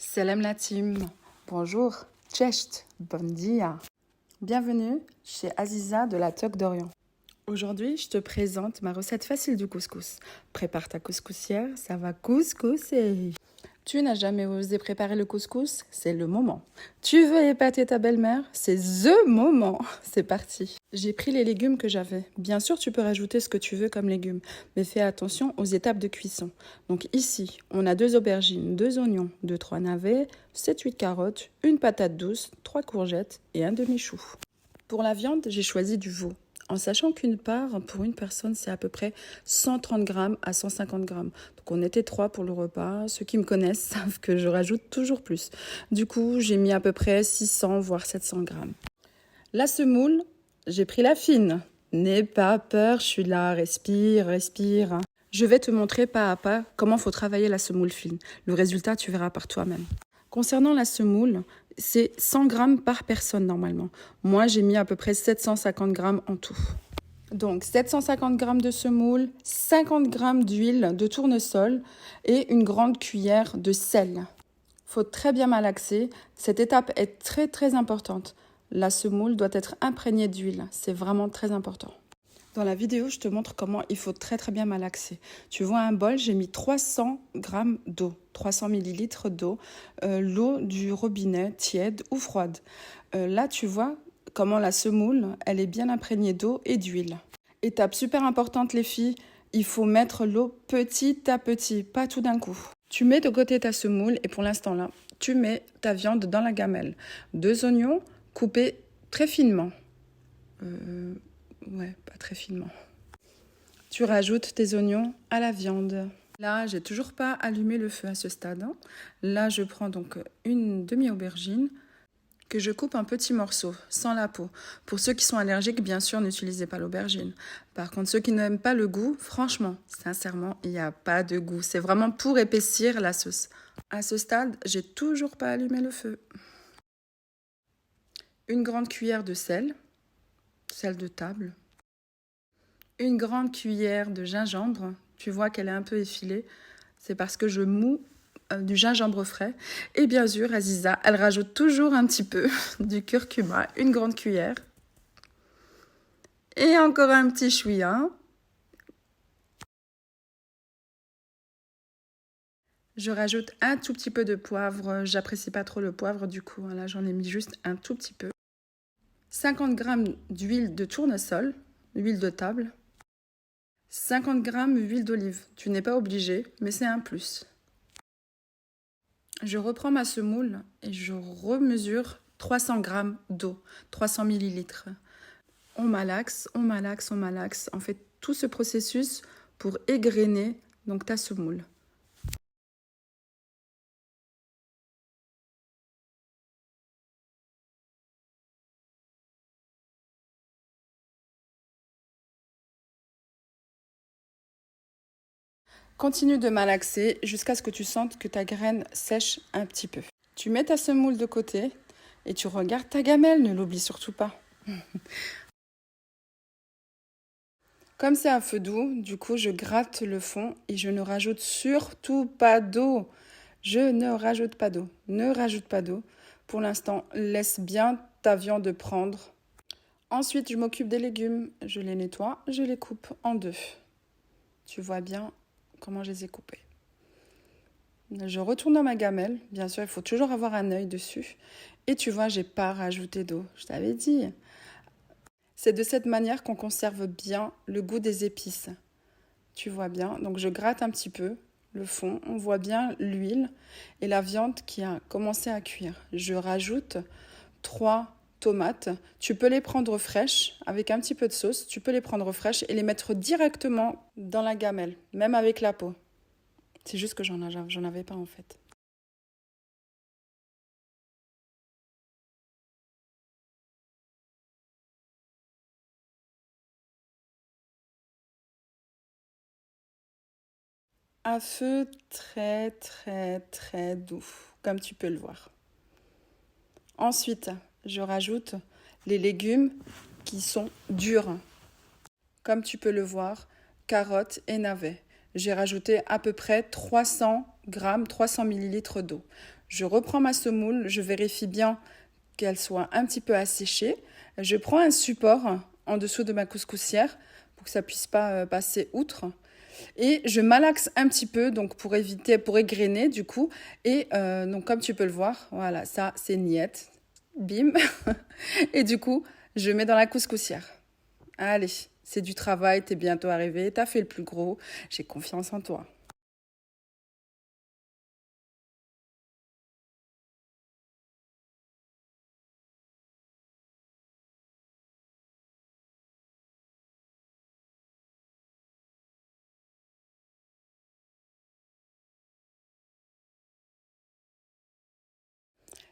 Salam la team, bonjour, cześć, bon dia. Bienvenue chez Aziza de la Toque d'Orient. Aujourd'hui, je te présente ma recette facile du couscous. Prépare ta couscoussière, ça va couscousser. Tu n'as jamais osé préparer le couscous? C'est le moment. Tu veux épater ta belle-mère? C'est THE moment. C'est parti. J'ai pris les légumes que j'avais. Bien sûr, tu peux rajouter ce que tu veux comme légumes, mais fais attention aux étapes de cuisson. Donc ici, on a 2 aubergines, 2 oignons, 2-3 navets, 7-8 carottes, une patate douce, 3 courgettes et un demi-chou. Pour la viande, j'ai choisi du veau. En sachant qu'une part, pour une personne, c'est à peu près 130 grammes à 150 grammes. Donc on était 3 pour le repas. Ceux qui me connaissent savent que je rajoute toujours plus. Du coup, j'ai mis à peu près 600 voire 700 grammes. La semoule, j'ai pris la fine. N'aie pas peur, je suis là, respire, respire. Je vais te montrer pas à pas comment il faut travailler la semoule fine. Le résultat, tu verras par toi-même. Concernant la semoule, c'est 100 grammes par personne normalement. Moi, j'ai mis à peu près 750 grammes en tout. Donc 750 grammes de semoule, 50 grammes d'huile de tournesol et une grande cuillère de sel. Faut très bien malaxer. Cette étape est très très importante. La semoule doit être imprégnée d'huile. C'est vraiment très important. Dans la vidéo, je te montre comment il faut très très bien malaxer. Tu vois un bol, j'ai mis 300 grammes d'eau, 300 millilitres d'eau, l'eau du robinet tiède ou froide. Là, tu vois comment la semoule, elle est bien imprégnée d'eau et d'huile. Étape super importante les filles, il faut mettre l'eau petit à petit, pas tout d'un coup. Tu mets de côté ta semoule et pour l'instant là, tu mets ta viande dans la gamelle. 2 oignons coupés très finement. Ouais, pas très finement. Tu rajoutes tes oignons à la viande. Là, j'ai toujours pas allumé le feu à ce stade. Là, je prends donc une demi-aubergine que je coupe en petits morceaux, sans la peau. Pour ceux qui sont allergiques, bien sûr, n'utilisez pas l'aubergine. Par contre, ceux qui n'aiment pas le goût, franchement, sincèrement, il n'y a pas de goût. C'est vraiment pour épaissir la sauce. À ce stade, j'ai toujours pas allumé le feu. Une grande cuillère de sel de table. Une grande cuillère de gingembre. Tu vois qu'elle est un peu effilée. C'est parce que je moue du gingembre frais. Et bien sûr, Aziza, elle rajoute toujours un petit peu du curcuma, une grande cuillère. Et encore un petit chouïa. Je rajoute un tout petit peu de poivre. J'apprécie pas trop le poivre, du coup, là, j'en ai mis juste un tout petit peu. 50 grammes d'huile de tournesol, huile de table. 50 grammes d'huile d'olive. Tu n'es pas obligé, mais c'est un plus. Je reprends ma semoule et je remesure 300 grammes d'eau, 300 millilitres. On malaxe, on malaxe, on malaxe. On fait tout ce processus pour égrener donc ta semoule. Continue de malaxer jusqu'à ce que tu sentes que ta graine sèche un petit peu. Tu mets ta semoule de côté et tu regardes ta gamelle, ne l'oublie surtout pas. Comme c'est à feu doux, du coup, je gratte le fond et je ne rajoute surtout pas d'eau. Je ne rajoute pas d'eau. Ne rajoute pas d'eau. Pour l'instant, laisse bien ta viande prendre. Ensuite, je m'occupe des légumes. Je les nettoie, je les coupe en 2. Tu vois bien comment je les ai coupés. Je retourne dans ma gamelle. Bien sûr, il faut toujours avoir un œil dessus. Et tu vois, j'ai pas rajouté d'eau. Je t'avais dit. C'est de cette manière qu'on conserve bien le goût des épices. Tu vois bien. Donc, je gratte un petit peu le fond. On voit bien l'huile et la viande qui a commencé à cuire. Je rajoute 3 tomates. Tu peux les prendre fraîches avec un petit peu de sauce. Tu peux les prendre fraîches et les mettre directement dans la gamelle, même avec la peau. C'est juste que j'en avais pas en fait. À feu très très très doux, comme tu peux le voir. Ensuite, je rajoute les légumes qui sont durs. Comme tu peux le voir, carottes et navets. J'ai rajouté à peu près 300 g, 300 ml d'eau. Je reprends ma semoule, je vérifie bien qu'elle soit un petit peu asséchée. Je prends un support en dessous de ma couscoussière pour que ça puisse pas passer outre. Et je malaxe un petit peu donc pour égrener du coup. Et donc comme tu peux le voir, voilà, ça c'est niette. Bim. Et du coup, je mets dans la couscoussière. Allez, c'est du travail, t'es bientôt arrivé, t'as fait le plus gros, j'ai confiance en toi.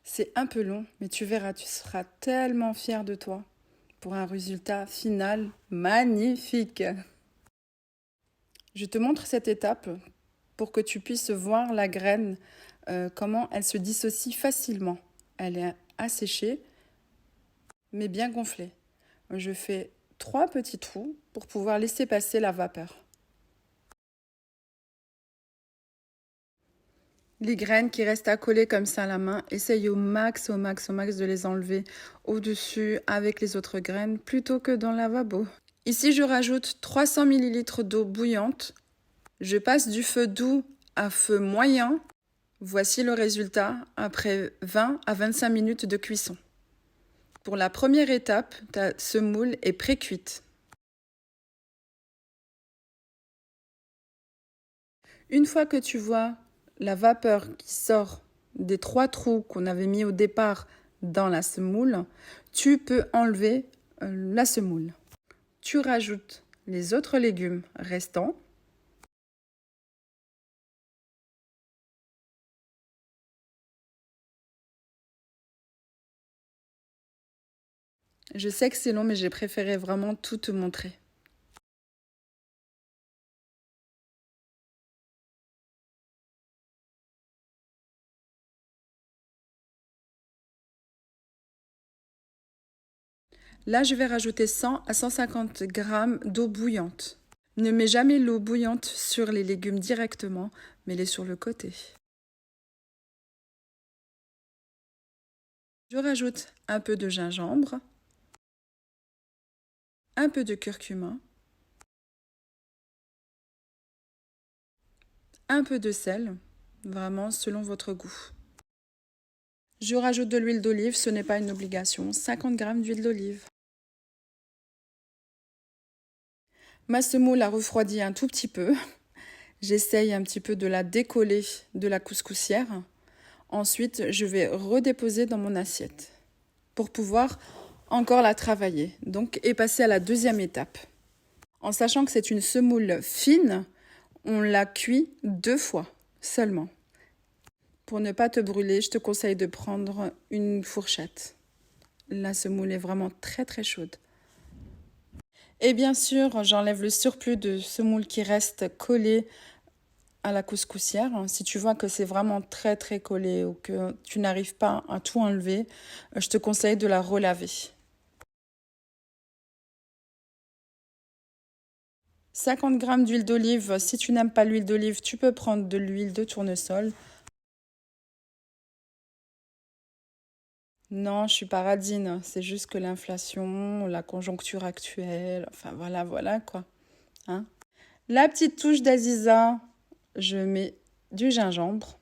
C'est un peu long, mais tu verras, tu seras tellement fier de toi pour un résultat final magnifique. Je te montre cette étape pour que tu puisses voir la graine, comment elle se dissocie facilement. Elle est asséchée, mais bien gonflée. Je fais 3 petits trous pour pouvoir laisser passer la vapeur. Les graines qui restent à coller comme ça à la main, essaye au max de les enlever au-dessus avec les autres graines plutôt que dans le lavabo. Ici, je rajoute 300 ml d'eau bouillante. Je passe du feu doux à feu moyen. Voici le résultat après 20 à 25 minutes de cuisson. Pour la première étape, ta semoule est pré-cuite. Une fois que tu vois la vapeur qui sort des 3 trous qu'on avait mis au départ dans la semoule, tu peux enlever la semoule. Tu rajoutes les autres légumes restants. Je sais que c'est long, mais j'ai préféré vraiment tout te montrer. Là, je vais rajouter 100 à 150 g d'eau bouillante. Ne mets jamais l'eau bouillante sur les légumes directement, mets-les sur le côté. Je rajoute un peu de gingembre, un peu de curcuma, un peu de sel, vraiment selon votre goût. Je rajoute de l'huile d'olive, ce n'est pas une obligation, 50 g d'huile d'olive. Ma semoule a refroidi un tout petit peu. J'essaye un petit peu de la décoller de la couscoussière. Ensuite, je vais redéposer dans mon assiette pour pouvoir encore la travailler. Donc, et passer à la deuxième étape. En sachant que c'est une semoule fine, on la cuit 2 fois seulement. Pour ne pas te brûler, je te conseille de prendre une fourchette. La semoule est vraiment très très chaude. Et bien sûr, j'enlève le surplus de semoule qui reste collé à la couscoussière. Si tu vois que c'est vraiment très très collé ou que tu n'arrives pas à tout enlever, je te conseille de la relaver. 50 g d'huile d'olive. Si tu n'aimes pas l'huile d'olive, tu peux prendre de l'huile de tournesol. Non, je suis pas radine. C'est juste que l'inflation, la conjoncture actuelle, enfin voilà quoi. Hein? La petite touche d'Aziza, je mets du gingembre.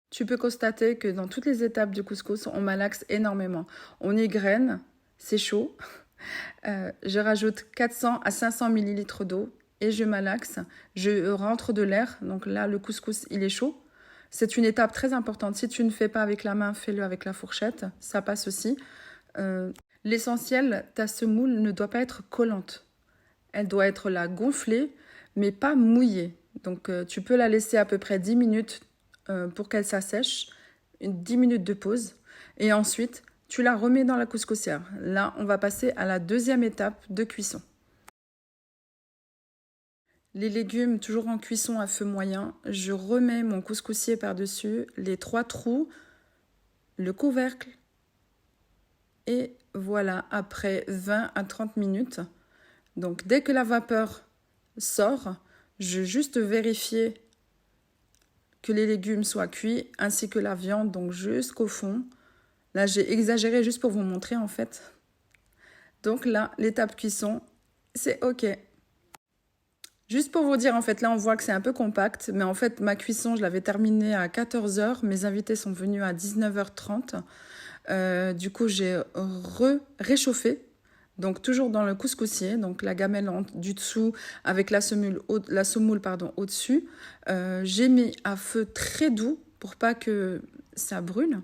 Tu peux constater que dans toutes les étapes du couscous, on malaxe énormément. On égrène, c'est chaud. Je rajoute 400 à 500 ml d'eau et je malaxe. Je rentre de l'air, donc là, le couscous, il est chaud. C'est une étape très importante. Si tu ne fais pas avec la main, fais-le avec la fourchette. Ça passe aussi. L'essentiel, ta semoule ne doit pas être collante. Elle doit être là gonflée, mais pas mouillée. Donc, tu peux la laisser à peu près 10 minutes pour qu'elle s'assèche. 10 minutes de pause. Et ensuite, tu la remets dans la couscoussière. Là, on va passer à la deuxième étape de cuisson. Les légumes, toujours en cuisson à feu moyen, je remets mon couscoussier par-dessus, les 3 trous, le couvercle, et voilà, après 20 à 30 minutes. Donc, dès que la vapeur sort, je juste vérifier que les légumes soient cuits, ainsi que la viande, donc jusqu'au fond. Là, j'ai exagéré juste pour vous montrer en fait. Donc là, l'étape cuisson, c'est OK. Juste pour vous dire, en fait, là, on voit que c'est un peu compact, mais en fait, ma cuisson, je l'avais terminée à 14 h. Mes invités sont venus à 19 h 30. Du coup, j'ai réchauffé. Donc, toujours dans le couscoussier, donc la gamelle du dessous avec la semoule au-dessus. J'ai mis à feu très doux pour pas que ça brûle.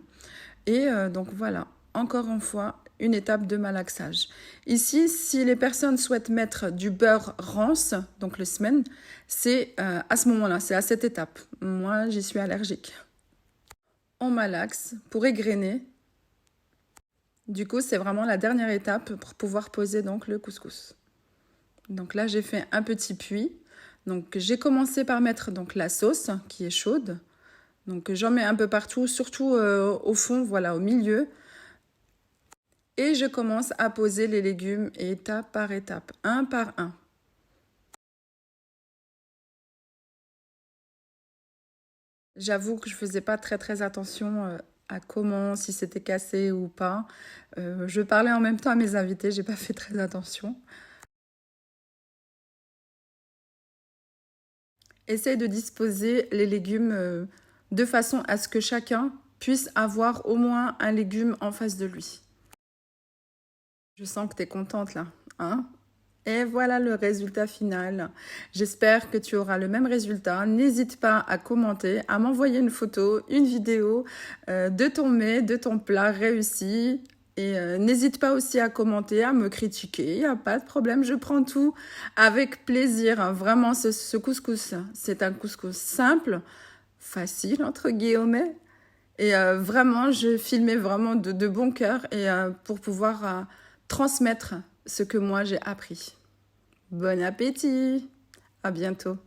Et donc, voilà, encore une fois, une étape de malaxage. Ici, si les personnes souhaitent mettre du beurre rance, donc le semen, c'est à ce moment-là, c'est à cette étape. Moi, j'y suis allergique. On malaxe pour égrener. Du coup, c'est vraiment la dernière étape pour pouvoir poser donc le couscous. Donc là, j'ai fait un petit puits. Donc j'ai commencé par mettre donc la sauce qui est chaude. Donc j'en mets un peu partout, surtout au fond, voilà, au milieu. Et je commence à poser les légumes étape par étape, un par un. J'avoue que je faisais pas très attention à comment, si c'était cassé ou pas. Je parlais en même temps à mes invités, j'ai pas fait très attention. Essaye de disposer les légumes de façon à ce que chacun puisse avoir au moins un légume en face de lui. Je sens que tu es contente là, hein? Et voilà le résultat final. J'espère que tu auras le même résultat. N'hésite pas à commenter, à m'envoyer une photo, une vidéo de ton mets, de ton plat réussi. Et n'hésite pas aussi à commenter, à me critiquer. Il n'y a pas de problème, je prends tout avec plaisir. Hein. Vraiment, ce couscous, c'est un couscous simple, facile, entre guillemets. Et vraiment, je filmais vraiment de bon cœur et pour pouvoir transmettre ce que moi j'ai appris. Bon appétit! À bientôt!